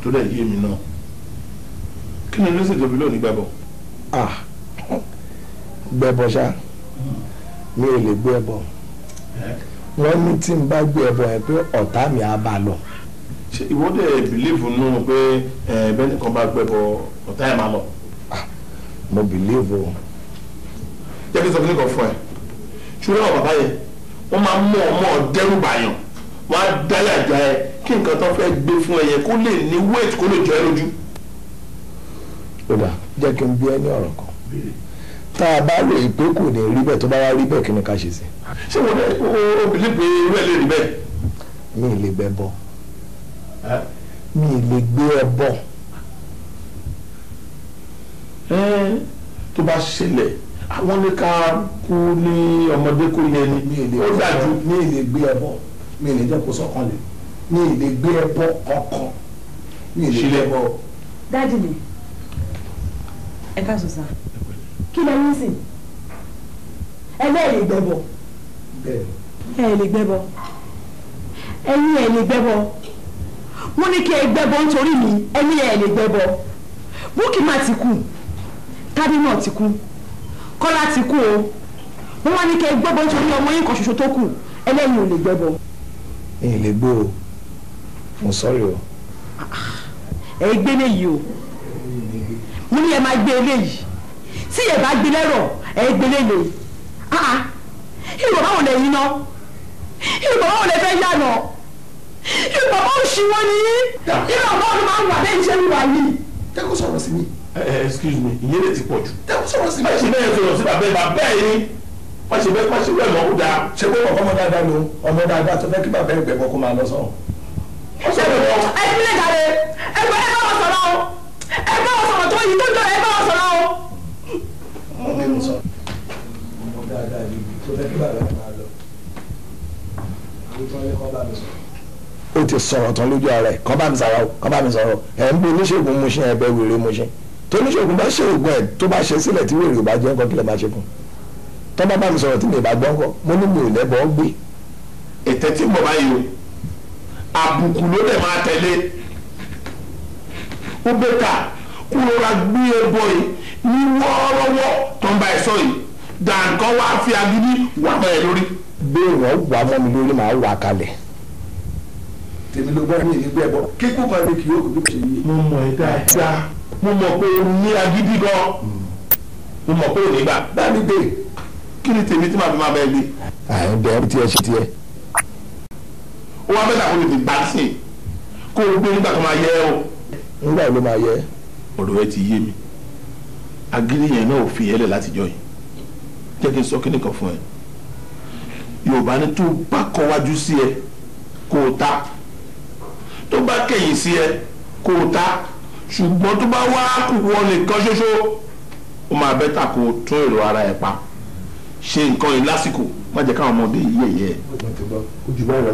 tó dẹ̀ yé mi náà kí ni ló sì tóbi lónìí gbẹ́bọ̀. gbẹ́bọ̀ ṣá mi ò lè gbé ẹbọ wọ́n ní tí n bá gbé ẹbọ yẹn pé ọ̀tá mi á bá lọ. ṣe ìwọ dẹ̀ bìlíìfù nù pé bẹ́ẹ̀ nìkan bá gbẹ́bọ ọ̀tá ẹ̀ máa lọ. mo bìlíìfù. jẹ́ kí n sọ fún nìkan fún ẹ ṣùgbọ́n àwọn bàbá yẹn wọ́n máa mú ọmọ dẹ́rù bàyàn wọ́n á dáyà já ẹ kí nǹkan tó fẹ́ gbé fún ẹ yẹn kó lè ní weight kó lè jọ ẹ lójú. ó dà jẹ́ kí n bí ẹ ní ọ̀rọ̀ kan tá a bá lè pé kò ní rí bẹ́ẹ̀ tó bá wá rí bẹ́ẹ̀ kí ni ká ṣe sí. ṣé wọ́n dẹ́ o bìlí pé irú ẹ̀ lè rí bẹ́ẹ̀. mi ì lè gbẹ bọ mi ì lè gbé ẹ bọ. tó bá ṣẹlẹ̀ àwọn ní ká kú ní ọmọdé kó yẹ ni ó dájú. mi ì lè gbé ẹ bọ mi ì lè jẹ́ kó sọ́kàn lè mi ì lè gbé ẹ bọ ọkàn mi ì lè gbé ẹ bọ. dájú mi ẹ ká sọ sáà kí lẹ ní sìn ẹlẹ́ẹ̀lì gbẹ́bọ̀ ẹ̀ẹ̀lì gbẹ́bọ̀ ẹ̀yin ẹ̀ẹ̀lì gbẹ́bọ̀ wọ́n ní kí ẹ gbẹ́bọ̀ nítorí mi ẹ̀yin ẹ̀ẹ̀lì gbẹ́bọ̀ Búkì má ti kú Tádé náà ti kú Kọ́lá ti kú o wọ́n wá ní kí ẹ gbẹ́bọ̀ nítorí ọmọ yín kan ṣoṣo tó kù ẹlẹ́yin ò lè gbẹ́bọ̀. ẹ̀yin lè gbé o mo sọ́rí o. ẹ gbé léyìí o mo ní ẹ máa gbé eléyìí tí ẹ bá gbé lẹ́rọ̀ ẹ gbé lélẹ̀ ìwọ báwo lè yín náà ìwọ báwo lè fẹ́ yànà ìwọ báwo ṣì wọ́n ní ìwọ báwo ló máa ń wà lẹ́yìn iṣẹ́ wíwá yìí. tẹ́kọ̀ sọ̀rọ̀ sí mi. excuse me ìyẹn lè ti pọ̀ jù. tẹ́kọ̀ sọ̀rọ̀ sí mi. wọ́n ṣe bẹ́ẹ̀ sọ̀rọ̀ sí bàbá ẹ̀ yín wọ́n ṣe bẹ́ẹ̀ mọ́ kó dáa. ṣé pé ọmọ dáadáa ló ọmọ dáadáa tó fẹ́ kí bàbá ẹgbẹ́ bọ́ kó máa lọ sọ́run. ẹ fi lè jáde ẹ bá wọn sọ̀rọ̀ o ẹ bá wọn sọ̀rọ̀ tó yìí tó jọ ẹ bá wọn sọ̀rọ̀ o. ọmọ sọ ọmọ dáadáa yìí tó fẹ́ kí bàbá ẹgbẹ́ máa lọ. àwọn tó ń lé kọ́ bá mi sọ̀rọ̀. ó ti sọ̀rọ̀ tán lójú ara ẹ̀ kọ́ bá mi sọ̀rọ̀ kọ́ bá mi sọ̀rọ̀ ẹ̀ ń bí oníṣègùn mu ṣe ẹ̀ bẹ́ wèrè mu ṣe tó oníṣègùn bá ṣe òògùn ẹ̀ tó bá ṣe sílẹ̀ tí wèrè ò bá jẹ́ ńkọ́ kí lè máa ṣe fún tọ́ bá mi sọ̀rọ̀ tí mi ì bá gbọ́ ńkọ́ mo ní mi ò lẹ́bọ̀ọ́ gbé. ètè tí mo bá yìí o àbùkù ló dẹ̀ máa tẹ̀lé ó bẹ́tà kó rọra gbé ẹbọ yìí ní wọ́ọ́rọ́wọ́ tó ń bá ẹ sọ yìí dànkọ́ wá fi agídí wà mọ́ ẹ lórí. bí wọ́n wà mọ́ mi lórí màá wà kalẹ̀. tèmi ló gbọ́ mi ìgbẹ́ bọ́ kíkú kan lè kí yóò kó bí mo ṣe yí. mo mọ̀ ẹ́ dáadáa mo mọ̀ pé o ní agídí gan mo mọ̀ pé o ní gbà. dáàbí dé. kí ni tèmi tí màá fi máa bẹ́ẹ̀ gbé. àyìn bẹ́ẹ̀ tiẹ̀ ṣe tiẹ̀. ó wá bẹ́ẹ̀ kó lè fi gbà sí i kó o gbé nígbà tó máa yẹ ẹ́ o. nígbà ló máa yẹ. ọ̀rọ̀ ẹ ti yé mi agídí yẹn náà ò fi ẹlẹ̀ látijọ́ yìí jẹ́ kí n sọ kíní kan fún ẹ Yorùbá ní tó bá kọ wájú sí ẹ kó o ta tó bá kẹ̀yìn sí ẹ kó o ta ṣùgbọ́n tó bá wá kù wọ́n nìkan ṣoṣo ó máa bẹ́tà kó o tún èrò ara ẹ pa ṣe nǹkan yìí lásìkò má jẹ́ káwọn ọmọdé yìí yẹ̀yẹ́ ẹ. ojú bá lọ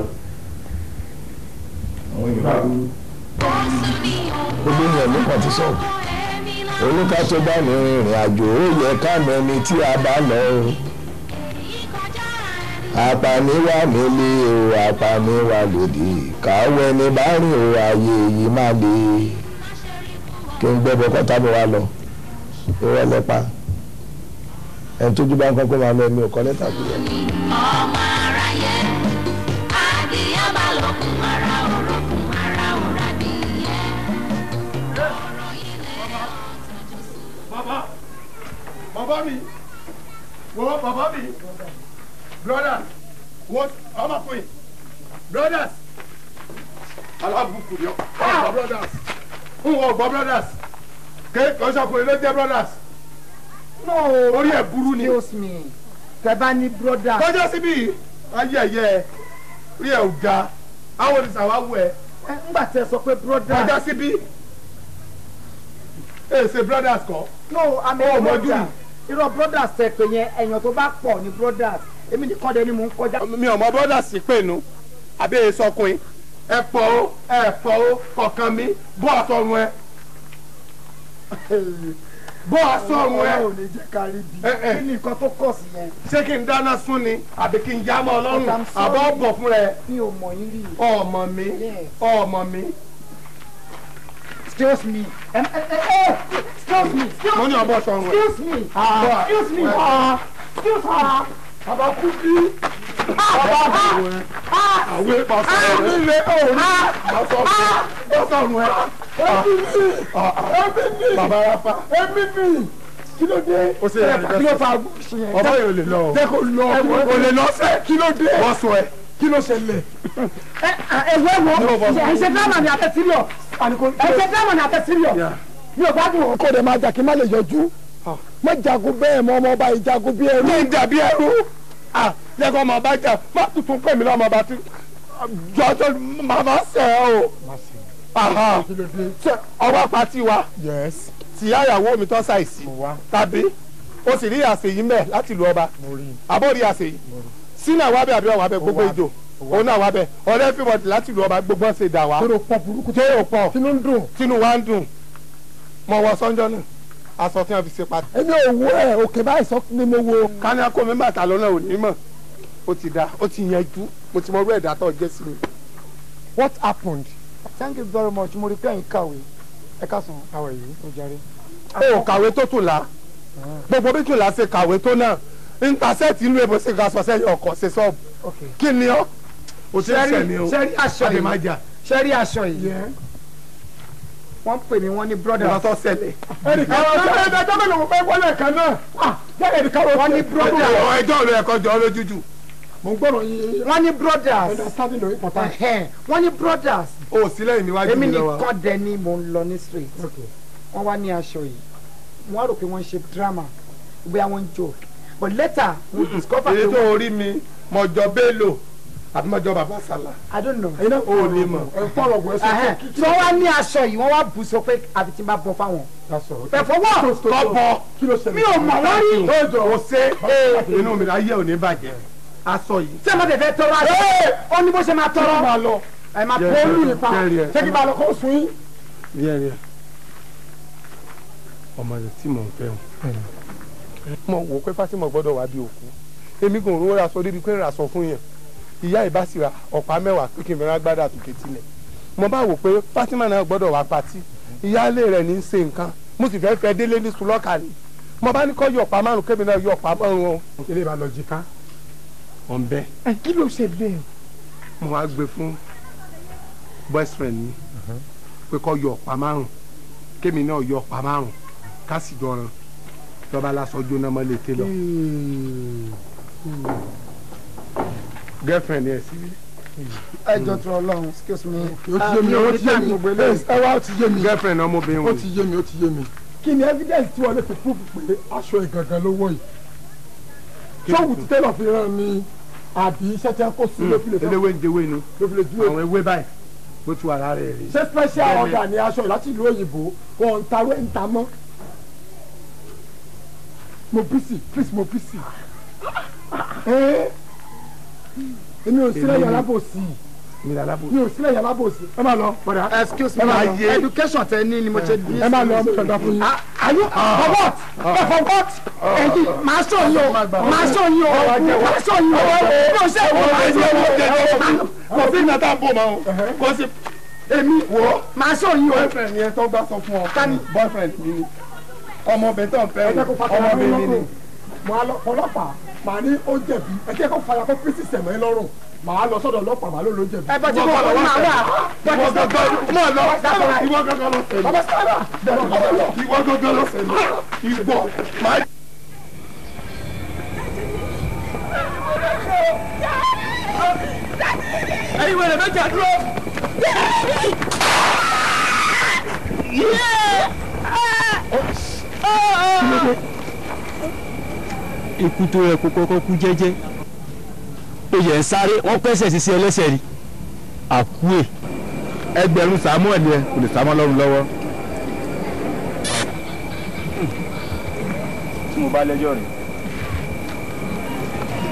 àwọn Yorùbá gbogbo ènìyàn ló kàn ti sọ̀rọ̀ olùkà tó bá ní rìnrìn àjò ó yẹ ká mẹ́ni tí a bá lọ o apaniwa nílé o apaniwa lòdì káwé ní bá rìn o ayé yìí má le kí n gbẹ́ bọ́ kọ́ta bọ̀ wá lọ ìwọ lẹ́pa ẹni tójú bá ń kọ́ kó máa lọ ẹ̀mí ò kọ́ lẹ́tà kúrò. ọmọ aráyé adìyẹ bá lọkùn ara òrokùn ara òrà nìyẹn. Bàbá mi wọ́n bàbá mi brothers wọ́n ọmọ fún yìí brothers alábùkù yọ ọgbà brothers ń wọ ọgbà brothers kéèké ọ̀ṣọ́kùnrin ló jẹ́ brothers orí ẹ̀ burú ni. tẹ bá ní brothers. kọjá síbí ayẹyẹ rí ẹ ò ga àwọn oníṣàwáwù ẹ. ńgbà tẹ sọ pé brothers. kọjá síbí ẹ ṣe brothers kọ. no àmì brothers irọ́ brothers tẹ pé yẹn ẹ̀yàn tó bá pọ̀ ní brothers èmi nìkan dé ni mò ń kọjá. mi ò mọ brothers sí pé nu àbí èso ọkùnrin ẹ pọ̀ ó kọ̀ọ̀kan mi bọ́ àtọ̀run ẹ bọ́ àtọ̀run ẹ. ò ní jẹ́ ká rí bí kí ni nǹkan tó kọ̀ sí yẹn. ṣé kí n dáná sún ni àbí kí n já mọ́ ọlọ́run àbọ̀ bọ̀ fún rẹ. mi ò mọ̀ yín rí. ọmọ mi Excuse me. Excuse me. Mo ní ọbọ̀ sọ̀rọ̀. Excuse me. Excuse me. Excuse me. Bàbá kú bí. Bàbá Àwé pàṣẹ rẹ̀. Bọ́sọ̀rùn ẹ̀. Bàbá Rafa. Kí ló dé? Ó ṣe yẹn kí ló fa ọmọ yóò lè lọ. jẹ́ kó lọ O lè lọ sẹ́. kí ló dé? Wọ́n sọ ẹ. Kí ló ṣẹlẹ̀? Ẹ̀ṣẹ̀ drama ni àtẹ serious. Ẹ̀ṣẹ̀ drama ni àtẹ serious. Mi ò gbádùn o. Kó o dẹ̀ máa jà kí n má lè yọjú. Má jagun bẹ́ẹ̀ mọ́ ọmọ ọba ìjagun bí ẹrú. Ní ìjà bí ẹrú. Lẹ́kọ̀ọ́ ọmọ ọba jà má tuntun pè mí lọ́mọ ọba tí jọjọ màmá sẹ́ o. Ọwọ́ pàtí wa. Yes. Tí àyàwó mi tọ́ ṣàìsí. Tàbí o sì rí àṣeyí mẹ́ láti lu ọba. Àbọ̀ rí àṣeyí. Sínú àwọn abẹ́ àbí ọ̀wọ́ abẹ́ gbogbo ìjò. Òun náà wà bẹ́ẹ̀. Ọ̀rẹ́ fíbọ̀dì láti lu ọba gbogbo ṣe dà wá. Tóró pọ̀ burúkú. Tóró pọ̀. Tinú ń dùn. Tinú wa ń dùn. Mo wọ sọ́njọ́ náà. Aṣọ tí wọ́n fi ṣe pàtó. Èmi ò wo ẹ̀ òkè báyìí sọ ni mo wo. Kání akó mi bàtà lọ́nà òní mọ̀. Ó ti da, ó ti yanjú. Mo ti mọ orú ẹ̀dá tó jẹ́ sí mi. What happened? Thank you very much. Mo rí pé ẹ̀yin kàwé. Ẹ káàsán. How are you? Ó jàre. Ó kàwé tó tún la. Gbogbo bí tún la ṣe kàwé tó náà. Intasẹ́ẹ̀tì inú ebo ṣe ga sọ sẹ́yìn ọkọ̀ ṣe sọ́ọ̀bù. Kí ni ọ́? O ti ń sẹ́ni o. Ṣẹ́rí aṣọ yìí. Ademaja. Ṣẹ́rí aṣọ yìí. Wọ́n pè mí wọ́n ní brothers. Ìlọtọ̀ ṣẹlẹ̀. Ẹ̀ẹ́dẹ̀ẹ́dẹ́ mélòó mo fẹ́ wọlé kan náà. Wọ́n ní brothers. Ẹjọ́ olú ẹ̀kọ́ jọ lójújù. Mo ń gbọ́dọ̀ yín. Wọ́n ní brothers. Wọ́n ní brothers. O sílẹ̀ mi wájú Èmi mi lọ́wọ́. nìkan dẹ ni mo ń lọ ní street. Wọ́n wá ní aṣọ yìí. Wọ́n á rò pé wọ́n ń ṣe drama. Bóyá wọ́n ń joke. But later we discover. Èyí tó orí mi mọ̀jọ Bello àbí mọ̀jọ Bàbá Sàlá. I don't know. O ò lè mọ̀. Tí wọ́n wá ní aṣọ yìí wọ́n wá bù sọ pé àbí tí n bá bọ fáwọn. Pẹ̀fọ́ wọ̀. Tọ́bọ̀. Mi ò mọ̀ wọ́n rí. O ṣe inú mi ayé ò ní bàjẹ́. Aṣọ yìí. Ṣé mo tẹ̀ fẹ́ tọrọ aṣọ? Ó ní bó ṣe máa tọrọ. Ẹ máa tó lù nípa. Ṣé kí n bá lọ kó sun yín? Yẹ́rìí ọmọ rẹ̀ tí mò ń fẹ́ wọn. Mo wò pé Fátímọ̀ gbọ́dọ̀ wá bí òkú. Èmi kò rówó ra aṣọ débi pé ra aṣọ fún yẹn. Ìyá ìbá sì ra ọ̀pá mẹ́wàá pé kí n fẹ́ràn gbádà tòkè tilẹ̀. Mo bá wò pé Fátímọ̀ náà gbọ́dọ̀ wá patí. Ìyáálé rẹ̀ ní í ṣe nǹkan. Mo sì fẹ́ fẹ́ délé ní sùlọ́kà ni. Mo bá ní kọ́ yọ ọ̀pá márùn-ún kébì náà yọ ọ̀pá márùn-ún o. Ilé ìbá lọ jí ká. Ọ̀nbẹ. Kí ló ṣe bẹ́ẹ̀? Mo wá gbé fún boyfriend mi pé kọ́ yọ ọ̀pá márùn-ún kébì náà yọ ọ̀pá márùn-ún ká sì jọran lọ́ba lásán jóná mọ́ létí lọ. Girlfriend yẹn sí mi. Ẹ jọ tó Ọlọ́run excuse me. Ó ti yé mi, ó ti yé mi. Ẹ wá ó ti yé mi. Girlfriend ọmọbìnrin wo. Ó ti yé mi, ó ti yé mi. Kí ni evidence tí wọ́n lè fi proof pé aṣọ ìgangan ló wọ̀ yìí? Sọ́wù tí tẹ́lọ̀ fi rán ni àbí iṣẹ́ tí wọ́n kó sí lófìlè fún. Eléwé ń jẹwé ni. Lófìlè dúró. Àwọn ewé báyìí bó tu ara rẹ̀ rí. Ṣé special order ni aṣọ láti ìlú òyìnbó wọn ń tarwé ń ta mọ́? Mo bísí, please mo bísí. Èmi ò sílẹ̀ yàrá bò sí. Mi ò sílẹ̀ yàrá bò sí. Ẹ máa lọ, bọ̀dà. Excuse me. Education tẹ ní ni mo ṣe bí. Ẹ máa lọ, mo ṣọ̀dọ̀ fún yín. Ayú for what? For what? Ẹyin máa sọ yín o. Máa sọ yín o. Máa sọ yín o. Mi ò ṣe ìwọ máa sọ yín o. Kò sí ìnáta bò máa o. Kò sí. Èmi wo máa sọ yín o. Boyfriend yẹn tó gbà sọ fún ọ. Ká ní boyfriend mi ni. Ọmọbìnrin tó ń fẹ́ ọmọbìnrin mi ni. Màá lọ ọlọ́pàá, màá ní ó jẹ̀bi. Ẹ jẹ́ kó fàyà kó fíìsì sẹ̀mọ́ ẹ lọ́rùn. Màá lọ sọ́dọ̀ ọlọ́pàá, màá ló ló jẹ̀bi. Ẹ bá ti kó ọ̀rọ̀ máa wà. Ìwọ gángan lọ sẹ́nu. Ìwọ gángan lọ sẹ́nu. Ìwọ máa. Ẹyin wẹ̀rẹ̀ méjì àdúró. Ikú tó yẹ kó kọ́kọ́ kú jẹ́jẹ́ ó yẹ ń sáré wọ́n pẹ́sẹ̀ sí sí ẹlẹ́sẹ̀ rí àkúè. Ẹgbẹ̀rún Samuel yẹn kò lè sá mọ́ lọ́rùn lọ́wọ́. Tí mo bá lẹ́jọ́ rẹ̀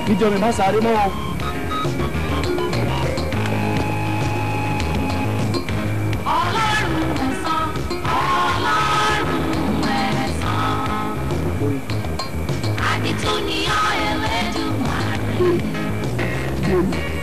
níjọ́ mi má sáré mọ́ o.